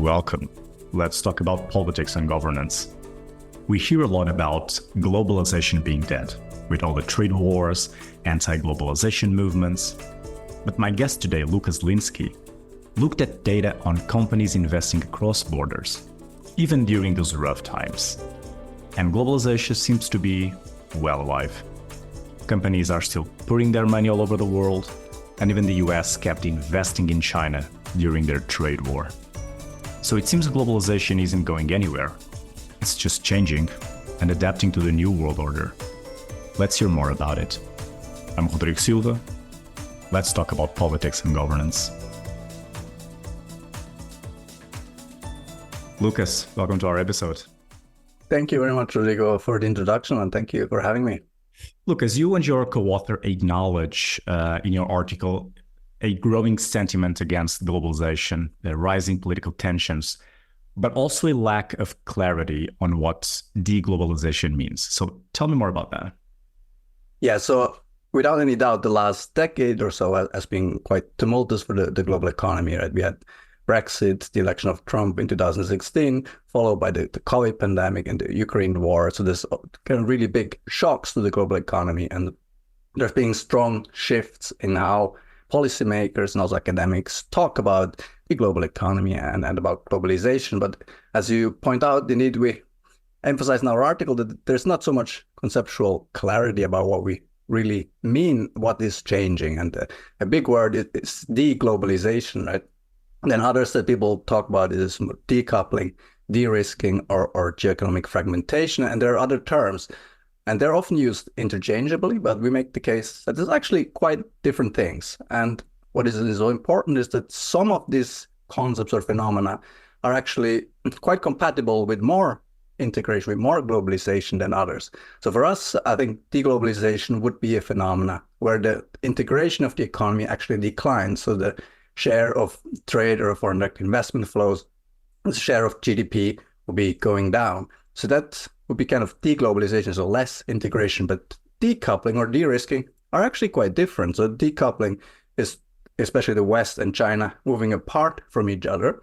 Welcome. Let's talk about politics and governance. We hear a lot about globalization being dead, with all the trade wars, anti-globalization movements. But my guest today, Lukas Linsi, looked at data on companies investing across borders, even during those rough times. And globalization seems to be well alive. Companies are still putting their money all over the world, and even the US kept investing in China during their trade war. So it seems globalization isn't going anywhere. It's just changing and adapting to the new world order. Let's hear more about it. I'm Rodrigo Silva. Let's talk about politics and governance. Lukas, welcome to our episode. Thank you very much, Rodrigo, for the introduction, and thank you for having me. Lukas, you and your co-author acknowledge in your article a growing sentiment against globalization, the rising political tensions, but also a lack of clarity on what deglobalization means. So tell me more about that. Yeah, so without any doubt, the last decade or so has been quite tumultuous for the global economy, right? We had Brexit, the election of Trump in 2016, followed by the COVID pandemic and the Ukraine war. So there's kind of really big shocks to the global economy, and there's been strong shifts in how policymakers and also academics talk about the global economy and about globalization. But as you point out, indeed, we emphasize in our article that there's not so much conceptual clarity about what we really mean, what is changing. And a big word is deglobalization, right? And then others that people talk about is decoupling, de-risking, or geoeconomic fragmentation. And there are other terms, and they're often used interchangeably, but we make the case that there's actually quite different things. And what is so important is that some of these concepts or phenomena are actually quite compatible with more integration, with more globalization than others. So for us, I think deglobalization would be a phenomena where the integration of the economy actually declines. So the share of trade or foreign direct investment flows, the share of GDP will be going down. So that would be kind of deglobalization, so less integration. But decoupling or de-risking are actually quite different. So decoupling is especially the West and China moving apart from each other.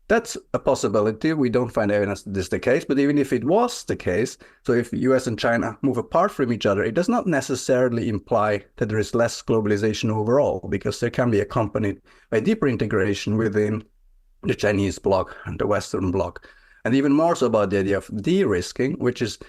That's a possibility. We don't find evidence that this is the case, but even if it was the case, so if US and China move apart from each other, it does not necessarily imply that there is less globalization overall, because there can be accompanied by deeper integration within the Chinese bloc and the Western bloc. And even more so about the idea of de-risking, which is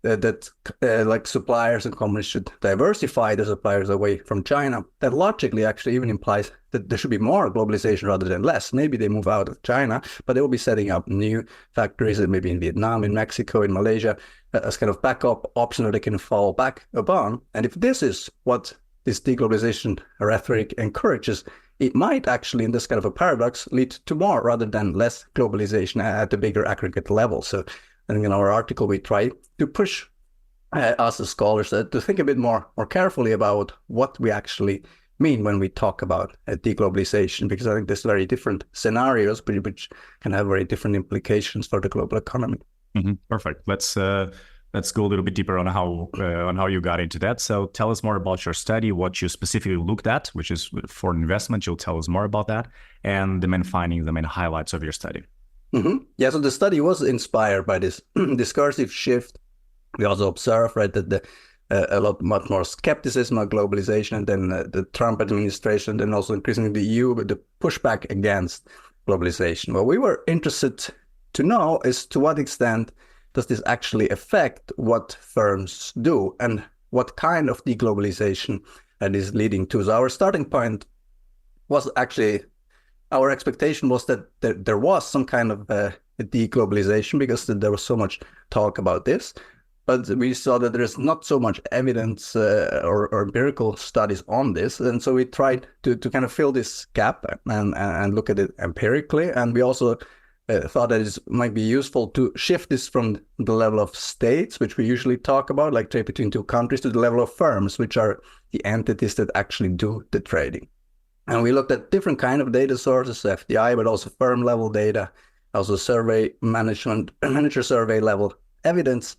that like suppliers and companies should diversify the suppliers away from China. That logically actually even implies that there should be more globalization rather than less. Maybe they move out of China, but they will be setting up new factories, maybe in Vietnam, in Mexico, in Malaysia, as kind of backup option that they can fall back upon. And if this is what this deglobalization rhetoric encourages, it might actually, in this kind of a paradox, lead to more rather than less globalization at the bigger aggregate level. So I think in our article, we try to push us as scholars to think a bit more carefully about what we actually mean when we talk about deglobalization, because I think there's very different scenarios which can have very different implications for the global economy. Mm-hmm. Perfect. Let's go a little bit deeper on how you got into that. So tell us more about your study, what you specifically looked at, which is foreign investment. You'll tell us more about that, and the main findings, the main highlights of your study. Mm-hmm. Yeah, so the study was inspired by this discursive shift. We also observed, right, that much more skepticism of globalization, and then the Trump administration, then also increasingly the EU, with the pushback against globalization. What we were interested to know is to what extent does this actually affect what firms do and what kind of deglobalization that is leading to. So our starting point was actually, our expectation was that there was some kind of a deglobalization, because there was so much talk about this. But we saw that there is not so much evidence or empirical studies on this. And so we tried to kind of fill this gap and look at it empirically. And we also thought that it might be useful to shift this from the level of states, which we usually talk about, like trade between two countries, to the level of firms, which are the entities that actually do the trading. And we looked at different kind of data sources, FDI, but also firm level data, also survey manager survey level evidence.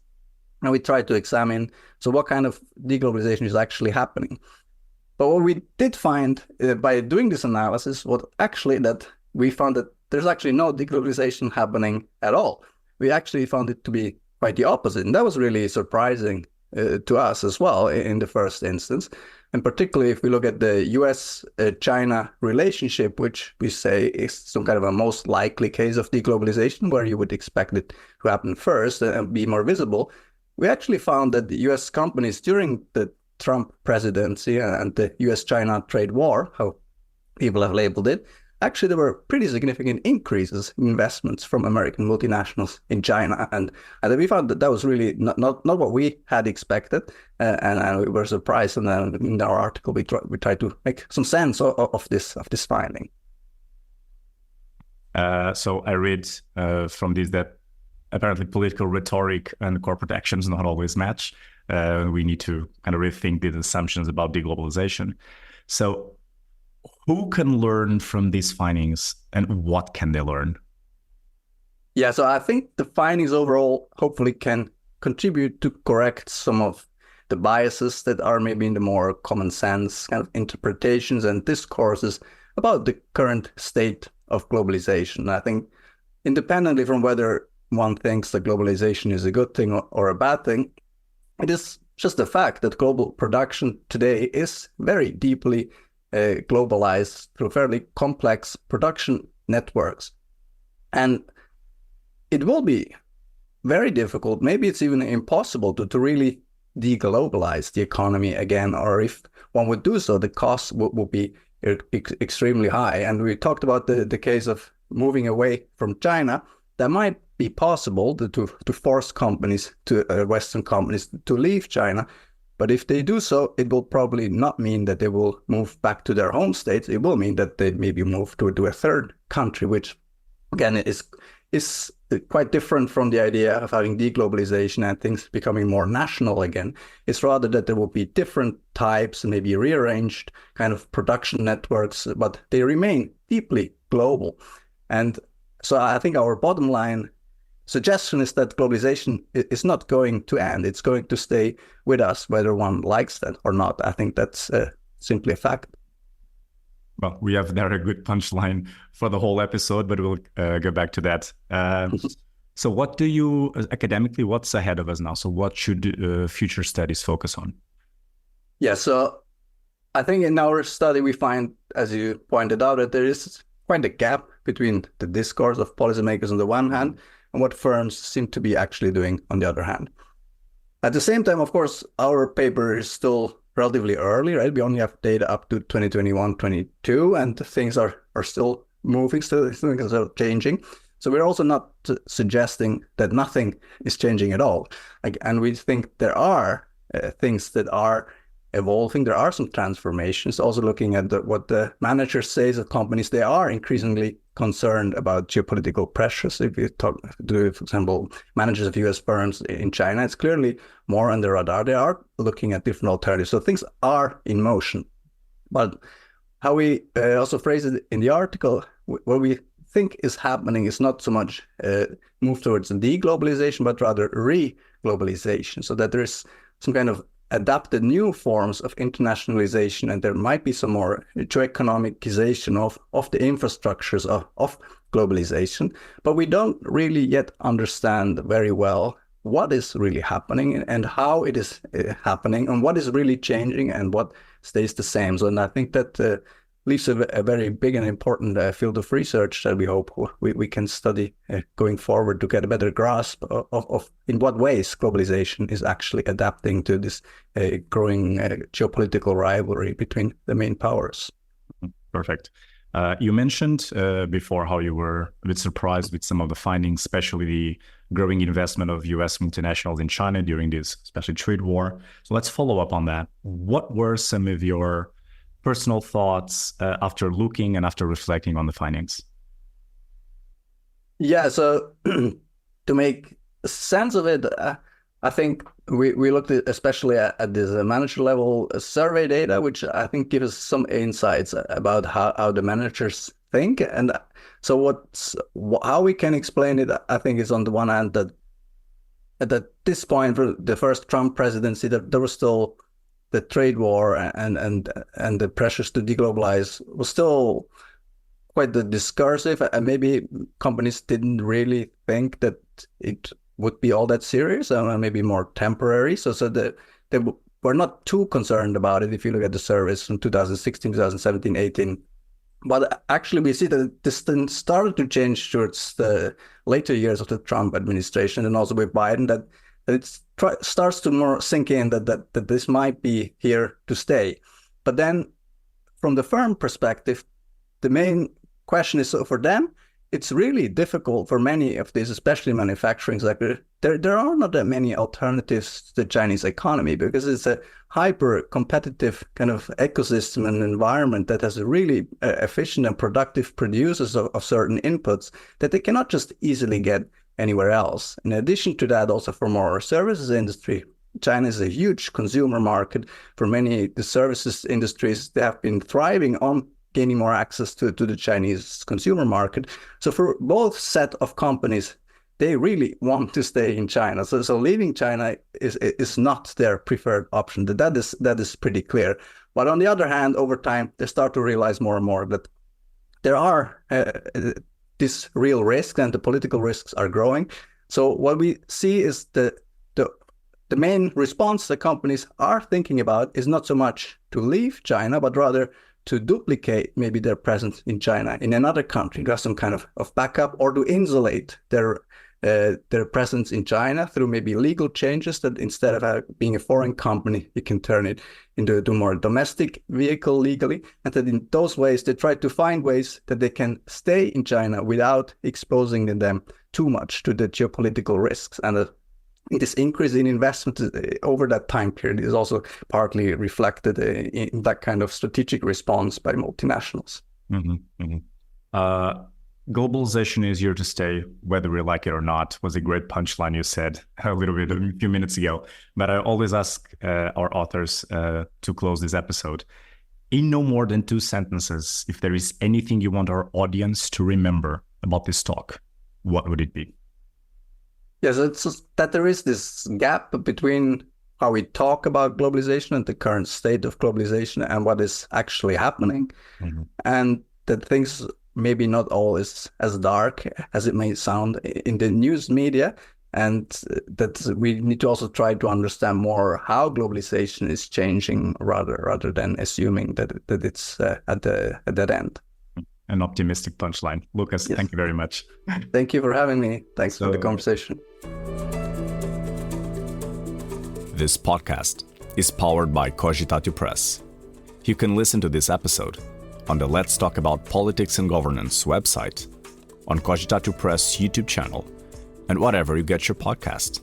And we tried to examine, so what kind of deglobalization is actually happening. But what we did find by doing this analysis was actually that we found that there's actually no deglobalization happening at all. We actually found it to be quite the opposite. And that was really surprising to us as well in the first instance. And particularly if we look at the US-China relationship, which we say is some kind of a most likely case of deglobalization, where you would expect it to happen first and be more visible, we actually found that the US companies during the Trump presidency and the US-China trade war, how people have labeled it, actually there were pretty significant increases in investments from American multinationals in China. And we found that was really not what we had expected. And we were surprised. And then in our article, we tried to make some sense of this finding. So I read from this that apparently political rhetoric and corporate actions not always match. We need to kind of rethink these assumptions about deglobalization. So who can learn from these findings and what can they learn? Yeah, so I think the findings overall hopefully can contribute to correct some of the biases that are maybe in the more common sense kind of interpretations and discourses about the current state of globalization. I think independently from whether one thinks that globalization is a good thing or a bad thing, it is just a fact that global production today is very deeply globalized through fairly complex production networks. And it will be very difficult, maybe it's even impossible to really deglobalize the economy again, or if one would do so, the costs will be extremely high. And we talked about the case of moving away from China. That might be possible to force companies, Western companies, to leave China. But if they do so, it will probably not mean that they will move back to their home states. It will mean that they maybe move to a third country, which again is quite different from the idea of having deglobalization and things becoming more national again. It's rather that there will be different types and maybe rearranged kind of production networks, but they remain deeply global. And so I think our bottom line suggestion is that globalization is not going to end. It's going to stay with us, whether one likes that or not. I think that's simply a fact. Well, we have there a good punchline for the whole episode, but we'll go back to that. So what do you, academically, what's ahead of us now? So what should future studies focus on? Yeah, so I think in our study, we find, as you pointed out, that there is quite a gap between the discourse of policymakers on the one hand and what firms seem to be actually doing on the other hand. At the same time, of course, our paper is still relatively early, right? We only have data up to 2021, 22, and things are still moving, things are changing. So we're also not suggesting that nothing is changing at all. And we think there are things that are evolving. There are some transformations. Also looking at what the managers say of companies, they are increasingly concerned about geopolitical pressures. If you talk to, for example, managers of US firms in China, it's clearly more on the radar. They are looking at different alternatives. So things are in motion. But how we also phrase it in the article, what we think is happening is not so much move towards deglobalization, but rather re-globalization, so that there is some kind of adapted new forms of internationalization, and there might be some more geo-economicization of the infrastructures of globalization. But we don't really yet understand very well what is really happening and how it is happening and what is really changing and what stays the same. So, and I think that leaves a very big and important field of research that we hope we can study going forward to get a better grasp of in what ways globalization is actually adapting to this growing geopolitical rivalry between the main powers. Perfect. You mentioned before how you were a bit surprised with some of the findings, especially the growing investment of US multinationals in China during this, especially trade war. So let's follow up on that. What were some of your personal thoughts after looking and after reflecting on the findings? Yeah, so to make sense of it, I think we looked at, especially at this manager level survey data, which I think gives us some insights about how the managers think. And so how we can explain it, I think, is on the one hand that at this point for the first Trump presidency, that there was still the trade war and the pressures to deglobalize was still quite discursive, and maybe companies didn't really think that it would be all that serious, and maybe more temporary. So they were not too concerned about it if you look at the surveys from 2016, 2017, 18. But actually, we see that this then started to change towards the later years of the Trump administration, and also with Biden, that it starts to more sink in that this might be here to stay. But then, from the firm perspective, the main question is, so for them, it's really difficult for many of these, especially manufacturing sector. There are not that many alternatives to the Chinese economy, because it's a hyper competitive kind of ecosystem and environment that has really efficient and productive producers of certain inputs that they cannot just easily get anywhere else. In addition to that, also for more services industry, China is a huge consumer market. For many the services industries, they have been thriving on gaining more access to the Chinese consumer market. So for both set of companies, they really want to stay in China. So leaving China is not their preferred option. That is pretty clear. But on the other hand, over time, they start to realize more and more that there are these real risks, and the political risks are growing. So what we see is the main response the companies are thinking about is not so much to leave China, but rather to duplicate maybe their presence in China in another country, to have some kind of backup, or to insulate their presence in China through maybe legal changes, that instead of being a foreign company, you can turn it into a more domestic vehicle legally. And that in those ways, they try to find ways that they can stay in China without exposing them too much to the geopolitical risks. And this increase in investment over that time period is also partly reflected in that kind of strategic response by multinationals. Mm-hmm, mm-hmm. Globalization is here to stay, whether we like it or not, was a great punchline you said a few minutes ago. But I always ask our authors to close this episode, in no more than 2 sentences, if there is anything you want our audience to remember about this talk, what would it be? Yes, it's just that there is this gap between how we talk about globalization and the current state of globalization and what is actually happening. Mm-hmm. And that things maybe not all is as dark as it may sound in the news media. And that we need to also try to understand more how globalization is changing rather than assuming that it's at that end. An optimistic punchline. Lukas, yes. Thank you very much. Thank you for having me. Thanks for the conversation. This podcast is powered by Cogitatu Press. You can listen to this episode on the Let's Talk About Politics and Governance website, on Cogitatu Press YouTube channel, and whatever you get your podcast.